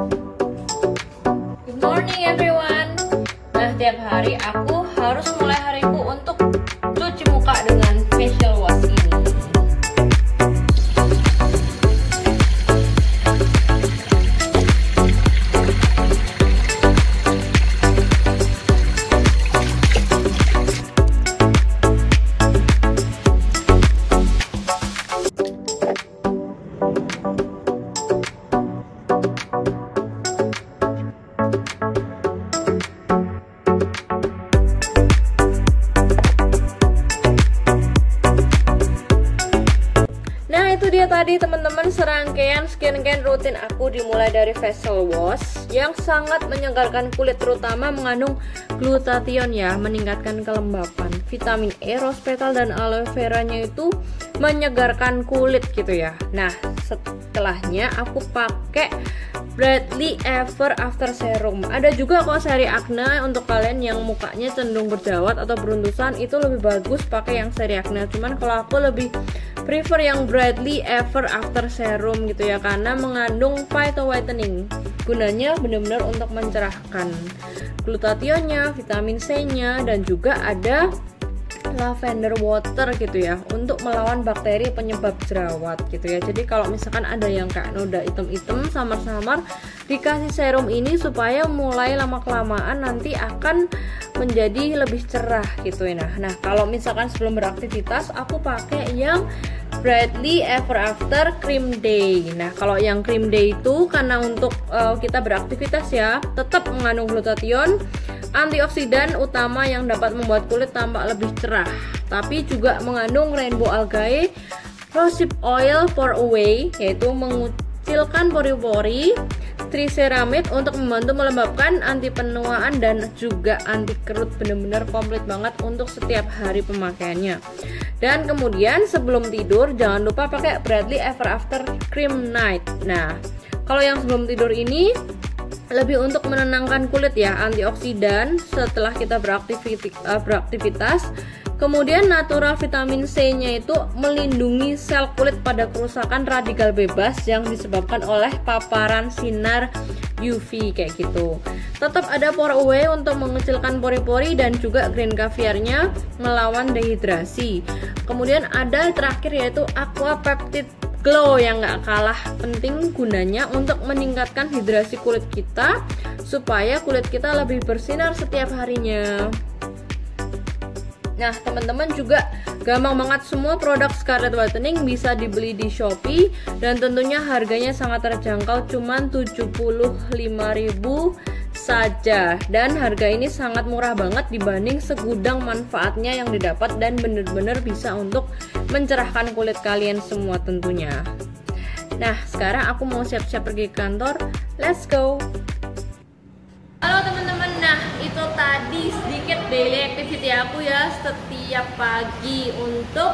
Good morning everyone. Nah, tiap hari aku harus mulai hariku untuk cuci muka dengan facial wash ini. Itu dia tadi teman-teman serangkaian skincare rutin aku, dimulai dari facial wash yang sangat menyegarkan kulit, terutama mengandung glutathione ya, meningkatkan kelembapan. Vitamin E, rose petal dan aloe vera-nya itu menyegarkan kulit gitu ya. Nah, setelahnya aku pakai Bradley Ever After Serum. Ada juga kok seri acne untuk kalian yang mukanya cenderung berjerawat atau beruntusan, itu lebih bagus pakai yang seri acne. Cuman kalau aku lebih prefer yang Bradley Ever After Serum gitu ya, karena mengandung phyto whitening. Gunanya benar-benar untuk mencerahkan glutathione-nya, vitamin C-nya, dan juga ada lavender water gitu ya, untuk melawan bakteri penyebab jerawat gitu ya. Jadi kalau misalkan ada yang kayak noda item-item, samar-samar, dikasih serum ini supaya mulai lama-kelamaan nanti akan menjadi lebih cerah gitu ya. Nah, kalau misalkan sebelum beraktivitas aku pakai yang Bradley Ever After Cream Day. Nah, kalau yang Cream Day itu karena untuk kita beraktivitas ya, tetap mengandung glutathione, antioksidan utama yang dapat membuat kulit tampak lebih cerah, tapi juga mengandung rainbow algae, rosehip oil for away, yaitu mengucilkan pori-pori, triceramide untuk membantu melembabkan, anti penuaan, dan juga anti kerut. Bener-bener komplit banget untuk setiap hari pemakaiannya. Dan kemudian sebelum tidur jangan lupa pakai Bradley Ever After Cream Night. Nah, kalau yang sebelum tidur ini lebih untuk menenangkan kulit ya, antioksidan setelah kita beraktivitas. Kemudian natural vitamin C-nya itu melindungi sel kulit pada kerusakan radikal bebas yang disebabkan oleh paparan sinar UV kayak gitu. Tetap ada pore away untuk mengecilkan pori-pori, dan juga green caviar-nya melawan dehidrasi. Kemudian ada terakhir yaitu aqua peptide glow yang gak kalah penting gunanya untuk meningkatkan hidrasi kulit kita supaya kulit kita lebih bersinar setiap harinya. Nah, teman-teman juga gampang banget, semua produk Scarlett Whitening bisa dibeli di Shopee dan tentunya harganya sangat terjangkau, cuman 75.000 saja. Dan harga ini sangat murah banget dibanding segudang manfaatnya yang didapat, dan bener-bener bisa untuk mencerahkan kulit kalian semua tentunya. Nah, sekarang aku mau siap-siap pergi ke kantor. Let's go. Halo teman-teman, nah itu tadi sedikit daily activity aku ya setiap pagi untuk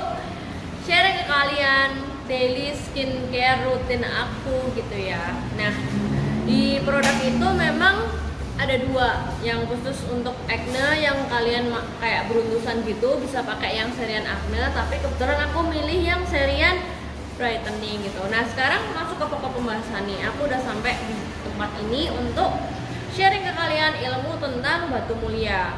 sharing ke kalian daily skincare rutin aku gitu ya. Nah, di produk itu memang ada dua, yang khusus untuk acne yang kalian kayak beruntusan gitu bisa pakai yang serian acne, tapi kebetulan aku milih yang serian brightening gitu. Nah, sekarang masuk ke pokok pembahasan nih. Aku udah sampai di tempat ini untuk sharing ke kalian ilmu tentang batu mulia.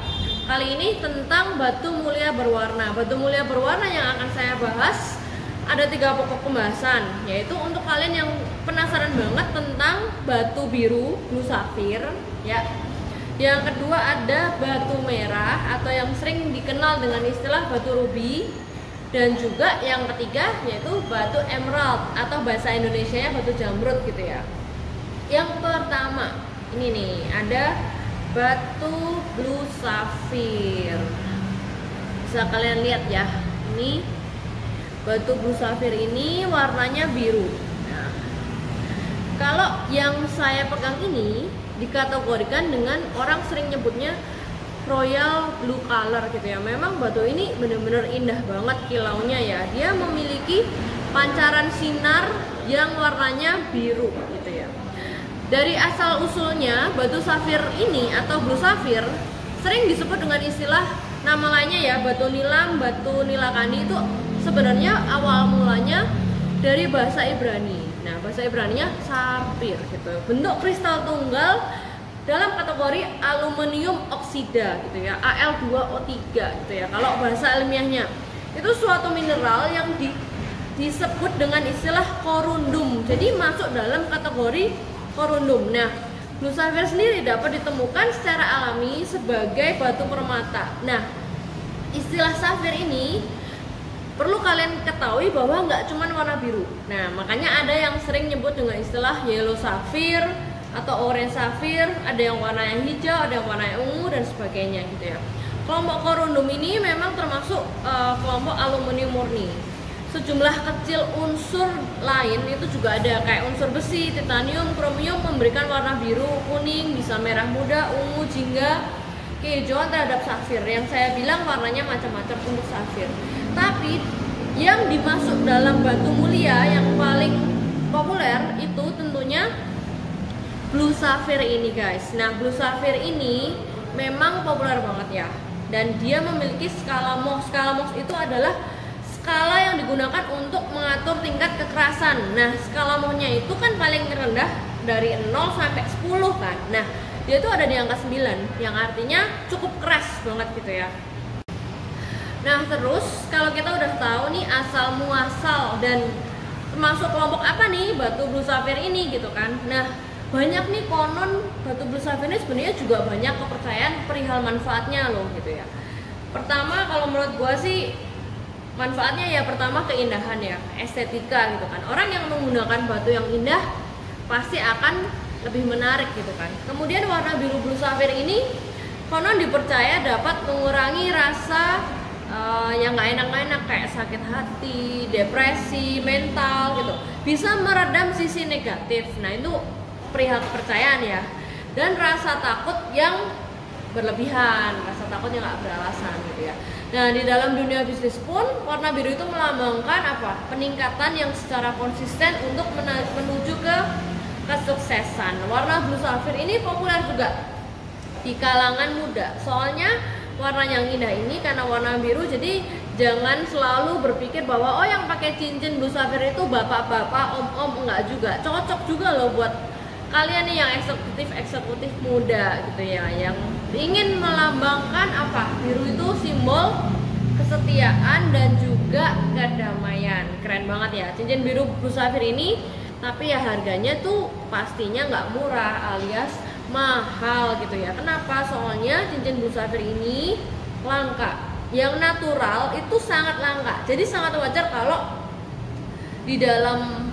Kali ini tentang batu mulia berwarna. Batu mulia berwarna yang akan saya bahas ada 3 pokok pembahasan, yaitu untuk kalian yang penasaran banget tentang batu biru, blue sapphire ya. Yang kedua ada batu merah atau yang sering dikenal dengan istilah batu ruby, dan juga yang ketiga yaitu batu emerald atau bahasa Indonesianya batu jamrud gitu ya. Yang pertama ini nih, ada batu blue sapphire. Bisa kalian lihat ya, ini batu blue sapphire ini warnanya biru. Nah, kalau yang saya pegang ini dikategorikan dengan orang sering nyebutnya royal blue color gitu ya. Memang batu ini bener-bener indah banget kilaunya ya. Dia memiliki pancaran sinar yang warnanya biru gitu ya. Dari asal usulnya batu safir ini atau blue sapphire sering disebut dengan istilah nama lainnya ya, batu nilam, batu nilakani. Itu sebenarnya awal mulanya dari bahasa Ibrani. Nah, bahasa Ibraninya safir gitu. Bentuk kristal tunggal dalam kategori aluminium oksida gitu ya, Al2O3 gitu ya. Kalau bahasa ilmiahnya itu suatu mineral yang disebut dengan istilah korundum. Jadi masuk dalam kategori korundum. Nah, blue sapphire sendiri dapat ditemukan secara alami sebagai batu permata. Nah, istilah safir ini perlu kalian ketahui bahwa nggak cuma warna biru. Nah, makanya ada yang sering nyebut dengan istilah yellow sapphire atau orange sapphire, ada yang warna yang hijau, ada yang warna yang ungu dan sebagainya gitu ya. Kelompok korundum ini memang termasuk kelompok aluminium murni. Sejumlah kecil unsur lain itu juga ada, kayak unsur besi, titanium, kromium memberikan warna biru, kuning, bisa merah muda, ungu, jingga, kehijauan terhadap safir. Yang saya bilang warnanya macam-macam untuk safir. Tapi yang dimasuk dalam batu mulia yang paling populer itu tentunya blue sapphire ini guys. Nah, blue sapphire ini memang populer banget ya. Dan dia memiliki skala Mohs. Skala Mohs itu adalah skala yang digunakan untuk mengatur tingkat kekerasan. Nah, skala Mohsnya itu kan paling rendah dari 0 sampai 10 kan. Nah, dia itu ada di angka 9 yang artinya cukup keras banget gitu ya. Nah, terus kalau kita udah tahu nih asal muasal dan termasuk kelompok apa nih batu blue sapphire ini gitu kan. Nah, banyak nih konon batu blue sapphire ini sebenarnya juga banyak kepercayaan perihal manfaatnya loh gitu ya. Pertama, kalau menurut gua sih manfaatnya ya pertama keindahan ya, estetika gitu kan. Orang yang menggunakan batu yang indah pasti akan lebih menarik gitu kan. Kemudian warna biru blue sapphire ini konon dipercaya dapat mengurangi rasa yang nggak enak-enak kayak sakit hati, depresi, mental gitu. Bisa meredam sisi negatif. Nah, itu perihal kepercayaan ya. Dan rasa takut yang berlebihan, rasa takut yang nggak beralasan gitu ya. Nah, di dalam dunia bisnis pun warna biru itu melambangkan apa? Peningkatan yang secara konsisten untuk menuju ke kesuksesan. Warna blue sapphire ini populer juga di kalangan muda. Soalnya warna yang indah ini karena warna biru, jadi jangan selalu berpikir bahwa oh yang pakai cincin blue sapphire itu bapak-bapak, om-om, enggak juga. Cocok juga loh buat kalian nih yang eksekutif muda gitu ya, yang ingin melambangkan apa? Biru itu simbol kesetiaan dan juga kedamaian. Keren banget ya cincin biru blue sapphire ini, tapi ya harganya tuh pastinya nggak murah alias mahal gitu ya. Kenapa? Soalnya cincin blue sapphire ini langka. Yang natural itu sangat langka. Jadi sangat wajar kalau di dalam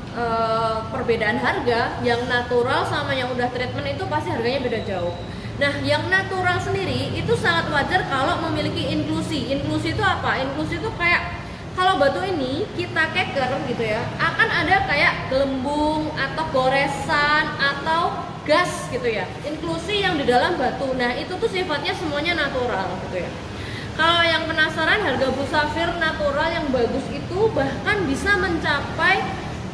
perbedaan harga yang natural sama yang udah treatment itu pasti harganya beda jauh. Nah, yang natural sendiri itu sangat wajar kalau memiliki inklusi. Inklusi itu apa? Inklusi itu kayak kalau batu ini kita keker gitu ya, akan ada kayak gelembung atau goresan atau gas gitu ya. Inklusi yang di dalam batu. Nah, itu tuh sifatnya semuanya natural gitu ya. Kalau yang penasaran, harga blue sapphire natural yang bagus itu bahkan bisa mencapai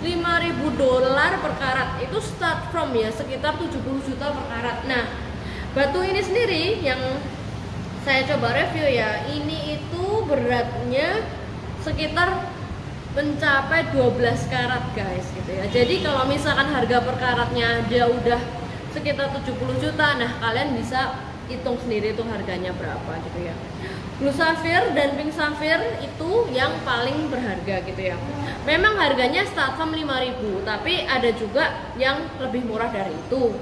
$5.000 per karat. Itu start from ya sekitar 70 juta per karat. Nah, batu ini sendiri yang saya coba review ya, ini itu beratnya sekitar mencapai 12 karat guys gitu ya. Jadi kalau misalkan harga per karatnya dia udah sekitar 70 juta, nah kalian bisa hitung sendiri tuh harganya berapa gitu ya. Blue sapphire dan pink sapphire itu yang paling berharga gitu ya. Memang harganya start from 5.000, tapi ada juga yang lebih murah dari itu.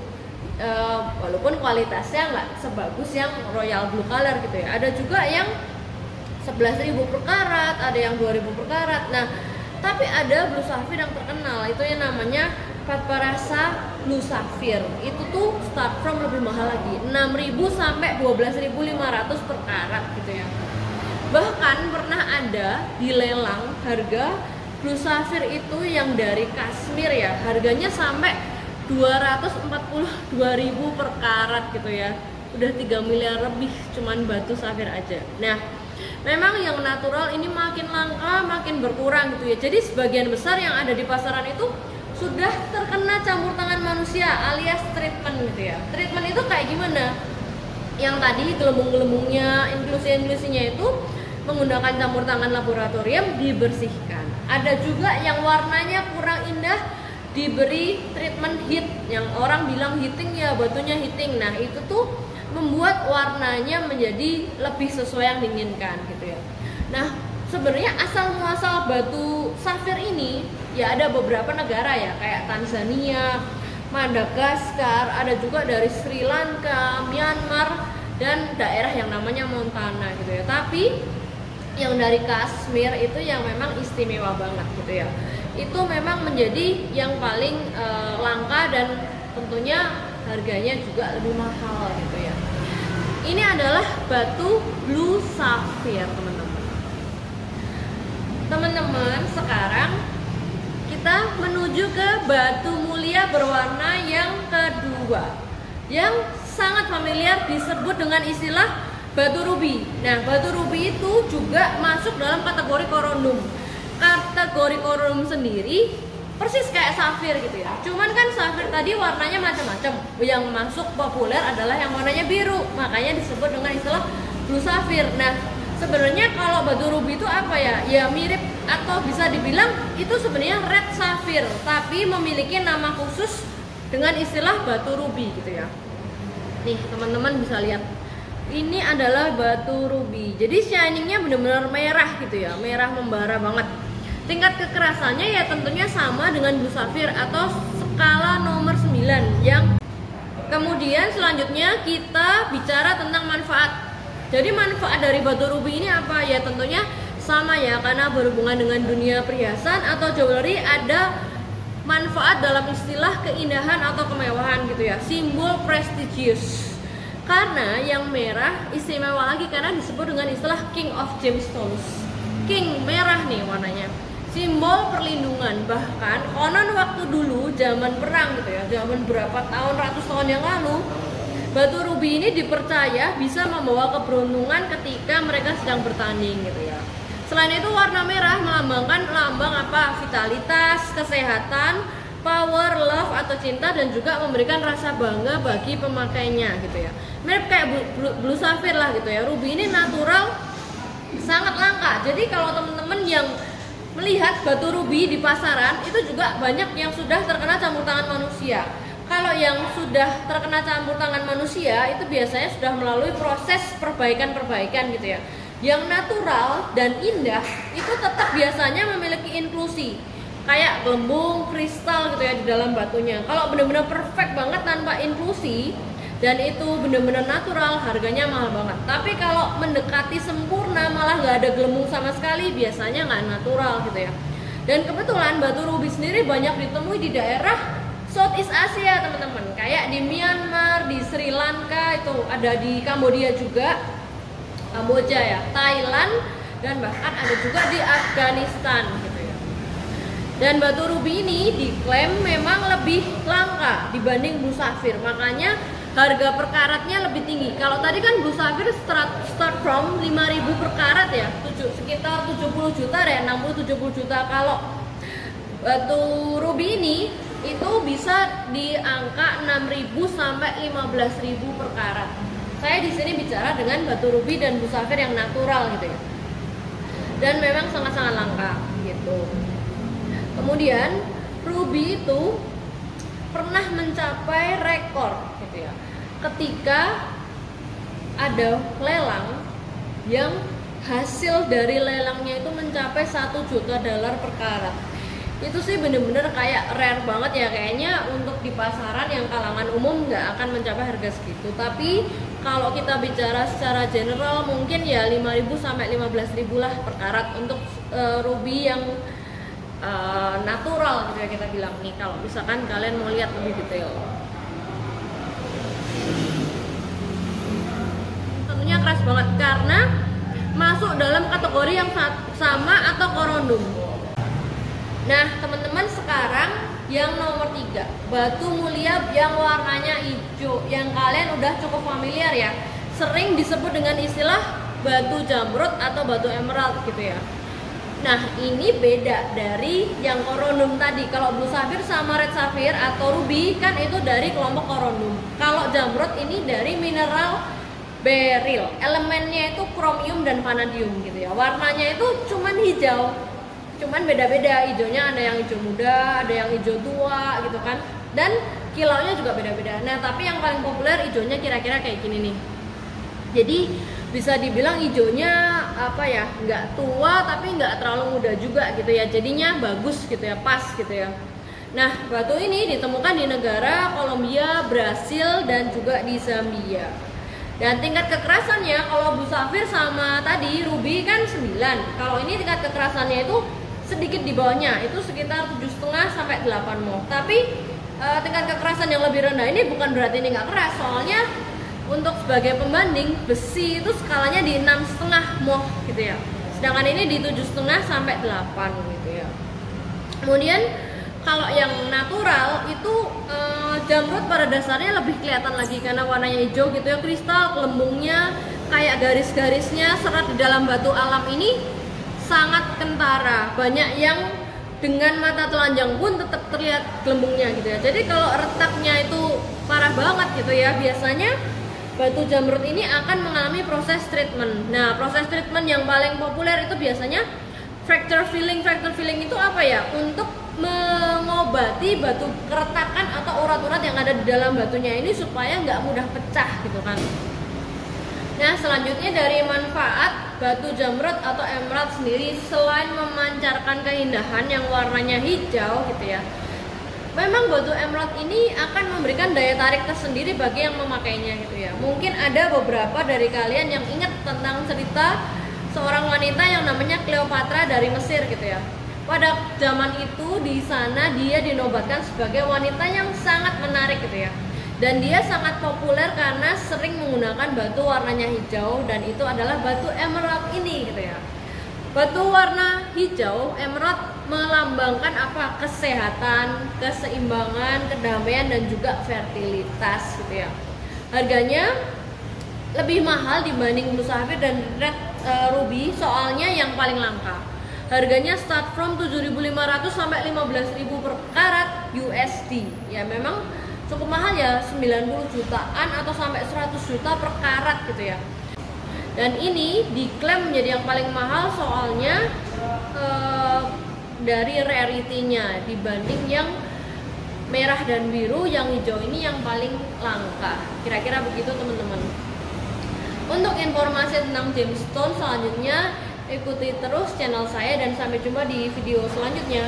Walaupun kualitasnya nggak sebagus yang royal blue color gitu ya. Ada juga yang 11.000 per karat, ada yang 2.000 per karat. Nah, tapi ada blue sapphire yang terkenal, itu yang namanya Patparasa Blue Sapphire. Itu tuh start from lebih mahal lagi, 6.000 sampai 12.500 per karat gitu ya. Bahkan pernah ada di lelang harga blue sapphire itu yang dari Kashmir ya, harganya sampai 242.000 per karat gitu ya. Udah 3 miliar lebih cuman batu sapphire aja. Nah, memang yang natural ini makin langka, makin berkurang gitu ya. Jadi sebagian besar yang ada di pasaran itu sudah terkena campur tangan manusia alias treatment gitu ya. Treatment itu kayak gimana? Yang tadi gelembung-gelembungnya, inklusi-inklusinya itu menggunakan campur tangan laboratorium dibersihkan. Ada juga yang warnanya kurang indah diberi treatment heat, yang orang bilang heating ya, batunya heating. Nah itu tuh membuat warnanya menjadi lebih sesuai yang diinginkan gitu ya. Nah sebenarnya asal muasal batu safir ini ya ada beberapa negara ya, kayak Tanzania, Madagaskar, ada juga dari Sri Lanka, Myanmar, dan daerah yang namanya Montana gitu ya. Tapi yang dari Kashmir itu yang memang istimewa banget gitu ya. Itu memang menjadi yang paling langka dan tentunya harganya juga lebih mahal gitu ya. Ini adalah batu blue sapphire teman-teman. Teman-teman, sekarang kita menuju ke batu mulia berwarna yang kedua, yang sangat familiar disebut dengan istilah batu rubi. Nah, batu rubi itu juga masuk dalam kategori korundum. Kategori korundum sendiri persis kayak safir gitu ya. Cuman kan safir tadi warnanya macam-macam. Yang masuk populer adalah yang warnanya biru, makanya disebut dengan istilah blue safir. Nah, sebenarnya kalau batu rubi itu apa ya? Ya mirip atau bisa dibilang itu sebenarnya red safir, tapi memiliki nama khusus dengan istilah batu rubi gitu ya. Nih, teman-teman bisa lihat. Ini adalah batu rubi. Jadi shiningnya benar-benar merah gitu ya, merah membara banget. Tingkat kekerasannya ya tentunya sama dengan blue sapphire atau skala nomor 9 yang kemudian selanjutnya kita bicara tentang manfaat. Jadi manfaat dari batu rubi ini apa? Ya tentunya sama ya, karena berhubungan dengan dunia perhiasan atau jewelry, ada manfaat dalam istilah keindahan atau kemewahan gitu ya, simbol prestigious. Karena yang merah istimewa lagi karena disebut dengan istilah king of gemstones. King merah nih warnanya, simbol perlindungan. Bahkan konon waktu dulu zaman perang gitu ya, zaman berapa tahun, ratus tahun yang lalu, batu rubi ini dipercaya bisa membawa keberuntungan ketika mereka sedang bertanding gitu ya. Selain itu warna merah melambangkan lambang apa? Vitalitas, kesehatan, power, love atau cinta, dan juga memberikan rasa bangga bagi pemakainya gitu ya. Mirip kayak blue sapphire lah gitu ya. Ruby ini natural, sangat langka. Jadi kalau teman-teman yang melihat batu rubi di pasaran itu juga banyak yang sudah terkena campur tangan manusia. Kalau yang sudah terkena campur tangan manusia itu biasanya sudah melalui proses perbaikan-perbaikan gitu ya. Yang natural dan indah itu tetap biasanya memiliki inklusi, kayak gelembung, kristal gitu ya di dalam batunya. Kalau benar-benar perfect banget tanpa inklusi dan itu benar-benar natural, harganya mahal banget. Tapi kalau mendekati sempurna malah nggak ada gelembung sama sekali, biasanya nggak natural gitu ya. Dan kebetulan batu rubi sendiri banyak ditemui di daerah Southeast Asia teman-teman, kayak di Myanmar, di Sri Lanka, itu ada di Kamboja juga, Kamboja ya, Thailand, dan bahkan ada juga di Afghanistan gitu ya. Dan batu rubi ini diklaim memang lebih langka dibanding blue sapphire, makanya harga per karatnya lebih tinggi. Kalau tadi kan blue sapphire start from 5.000 per karat ya, sekitar 70 juta ya, 60-70 juta. Kalau batu rubi ini itu bisa di angka 6.000 sampai 15.000 per karat. Saya di sini bicara dengan batu rubi dan blue sapphire yang natural gitu ya. Dan memang sangat-sangat langka gitu. Kemudian ruby itu pernah mencapai rekor gitu ya, ketika ada lelang yang hasil dari lelangnya itu mencapai 1 juta dolar per karat. Itu sih bener-bener kayak rare banget ya, kayaknya untuk di pasaran yang kalangan umum nggak akan mencapai harga segitu. Tapi kalau kita bicara secara general mungkin ya 5.000 sampai 15.000 lah per karat untuk ruby yang natural gitu ya kita bilang nih, kalau misalkan kalian mau lihat lebih detail. Tentunya keras banget karena masuk dalam kategori yang sama atau korundum. Nah teman-teman, sekarang yang nomor 3, batu mulia yang warnanya hijau, yang kalian udah cukup familiar ya, sering disebut dengan istilah batu jamrud atau batu emerald gitu ya. Nah ini beda dari yang korundum tadi. Kalau blue sapphire sama red sapphire atau ruby kan itu dari kelompok korundum. Kalau jamrud ini dari mineral beryl, elemennya itu kromium dan vanadium gitu ya. Warnanya itu cuman hijau. cuman beda-beda hijaunya, ada yang hijau muda, ada yang hijau tua gitu kan, dan kilaunya juga beda-beda. Nah tapi yang paling populer hijaunya kira-kira kayak gini nih. Jadi bisa dibilang hijaunya apa ya, nggak tua tapi nggak terlalu muda juga gitu ya, jadinya bagus gitu ya, pas gitu ya. Nah batu ini ditemukan di negara Kolombia, Brasil, dan juga di Zambia. Dan tingkat kekerasannya kalau Blue Sapphire sama tadi Ruby kan 9, kalau ini tingkat kekerasannya itu sedikit di bawahnya, itu sekitar 7,5 sampai 8 mol. Tapi tingkat kekerasan yang lebih rendah ini bukan berarti ini nggak keras, soalnya untuk sebagai pembanding besi itu skalanya di 6,5 mol gitu ya, sedangkan ini di 7,5 sampai 8 gitu ya. Kemudian kalau yang natural itu jamrut pada dasarnya lebih kelihatan lagi karena warnanya hijau gitu ya, kristal gelembungnya kayak garis-garisnya serat di dalam batu alam ini sangat kentara, banyak yang dengan mata telanjang pun tetap terlihat gelembungnya gitu ya. Jadi kalau retaknya itu parah banget gitu ya, biasanya batu jamrut ini akan mengalami proses treatment. Nah, proses treatment yang paling populer itu biasanya fracture filling. Fracture filling itu apa ya? Untuk mengobati batu keretakan atau urat-urat yang ada di dalam batunya ini supaya nggak mudah pecah gitu kan. Nah, selanjutnya dari manfaat batu jamrut atau emerald sendiri, selain memancarkan keindahan yang warnanya hijau gitu ya, memang batu emerald ini akan memberikan daya tarik tersendiri bagi yang memakainya gitu ya. Mungkin ada beberapa dari kalian yang ingat tentang cerita seorang wanita yang namanya Cleopatra dari Mesir gitu ya. Pada zaman itu di sana dia dinobatkan sebagai wanita yang sangat menarik gitu ya. Dan dia sangat populer karena sering menggunakan batu warnanya hijau, dan itu adalah batu emerald ini gitu ya. Batu warna hijau emerald melambangkan apa? Kesehatan, keseimbangan, kedamaian, dan juga fertilitas gitu ya. Harganya lebih mahal dibanding Blue Sapphire dan Red Ruby, soalnya yang paling langka. Harganya start from 7.500 sampai 15.000 per karat USD. Ya memang cukup mahal ya, 90 jutaan atau sampai 100 juta per karat gitu ya. Dan ini diklaim menjadi yang paling mahal soalnya dari rarity-nya dibanding yang merah dan biru, yang hijau ini yang paling langka. Kira-kira begitu teman-teman. Untuk informasi tentang gemstone selanjutnya ikuti terus channel saya dan sampai jumpa di video selanjutnya.